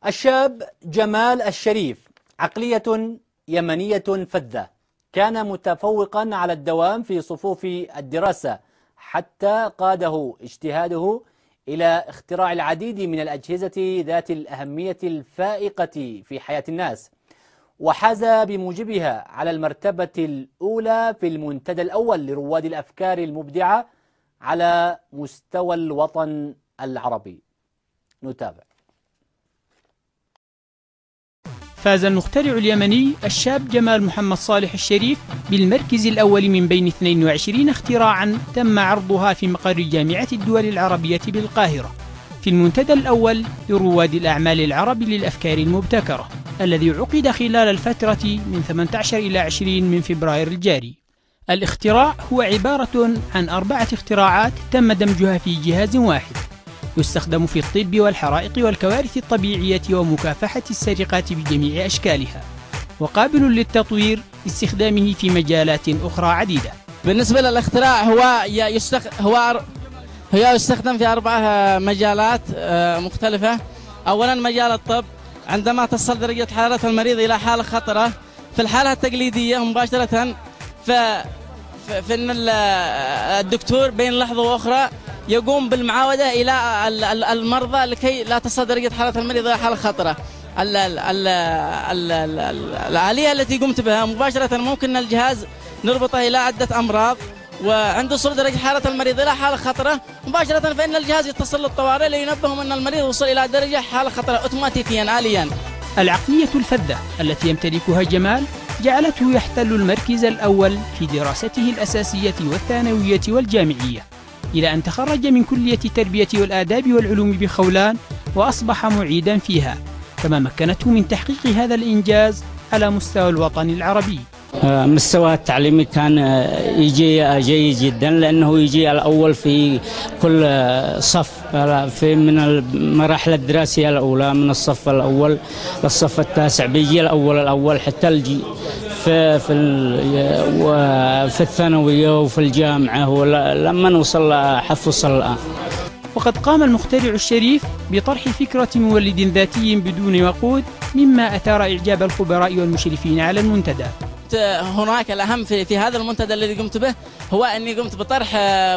الشاب جمال الشريف عقلية يمنية فذة، كان متفوقا على الدوام في صفوف الدراسة حتى قاده اجتهاده إلى اختراع العديد من الأجهزة ذات الأهمية الفائقة في حياة الناس، وحاز بموجبها على المرتبة الأولى في المنتدى الأول لرواد الأفكار المبدعة على مستوى الوطن العربي. نتابع. فاز المخترع اليمني الشاب جمال محمد صالح الشريف بالمركز الأول من بين 22 اختراعا تم عرضها في مقر جامعة الدول العربية بالقاهرة في المنتدى الأول لرواد الأعمال العرب للأفكار المبتكرة الذي عقد خلال الفترة من 18 إلى 20 من فبراير الجاري. الاختراع هو عبارة عن 4 اختراعات تم دمجها في جهاز واحد يستخدم في الطب والحرائق والكوارث الطبيعية ومكافحة السرقات بجميع أشكالها، وقابل للتطوير باستخدامه في مجالات أخرى عديدة. بالنسبة للاختراع هو يستخدم في 4 مجالات مختلفة. أولا مجال الطب، عندما تصل درجة حرارة المريض إلى حالة خطرة في الحالة التقليدية مباشرة فإن الدكتور بين لحظة وأخرى يقوم بالمعاودة إلى المرضى لكي لا تصل درجة حرارة المريض إلى حالة خطرة. الآلية التي قمت بها مباشرة ممكن الجهاز نربطه إلى عدة أمراض، وعند وصول درجة حرارة المريض إلى حالة خطرة مباشرة فإن الجهاز يتصل للطوارئ لينبههم أن المريض وصل إلى درجة حالة خطرة أوتوماتيكيا آليا. العقلية الفذة التي يمتلكها جمال جعلته يحتل المركز الأول في دراسته الأساسية والثانوية والجامعية، إلى أن تخرج من كلية التربية والآداب والعلوم بخولان وأصبح معيدا فيها، كما مكنته من تحقيق هذا الإنجاز على مستوى الوطن العربي. مستوى التعليمي كان يجي جيد جدا، لأنه يجي الأول في كل صف في من المراحل الدراسية الأولى، من الصف الأول للصف التاسع بيجي الأول حتى في الثانوية وفي الجامعة، ولما نوصل حفصل الآن. وقد قام المخترع الشريف بطرح فكرة مولد ذاتي بدون وقود، مما أثار إعجاب الخبراء والمشرفين على المنتدى. هناك الأهم في هذا المنتدى الذي قمت به هو أني قمت بطرح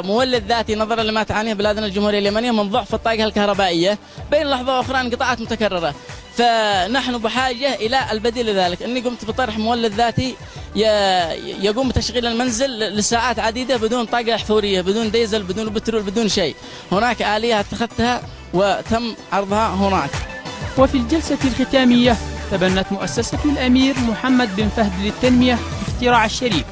مولد ذاتي نظرا لما تعانيه بلادنا الجمهورية اليمنية من ضعف الطاقة الكهربائية بين لحظة وأخرى انقطاعات متكررة، فنحن بحاجة إلى البديل لذلك. أني قمت بطرح مولد ذاتي يقوم بتشغيل المنزل لساعات عديدة بدون طاقة أحفورية، بدون ديزل، بدون بترول، بدون شيء. هناك آلية اتخذتها وتم عرضها هناك. وفي الجلسة الختامية تبنت مؤسسة الأمير محمد بن فهد للتنمية اختراع الشريف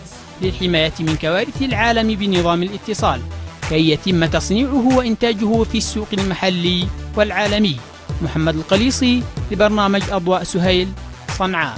للحماية من كوارث العالم بنظام الاتصال كي يتم تصنيعه وإنتاجه في السوق المحلي والعالمي. محمد القليصي لبرنامج أضواء سهيل، صنعاء.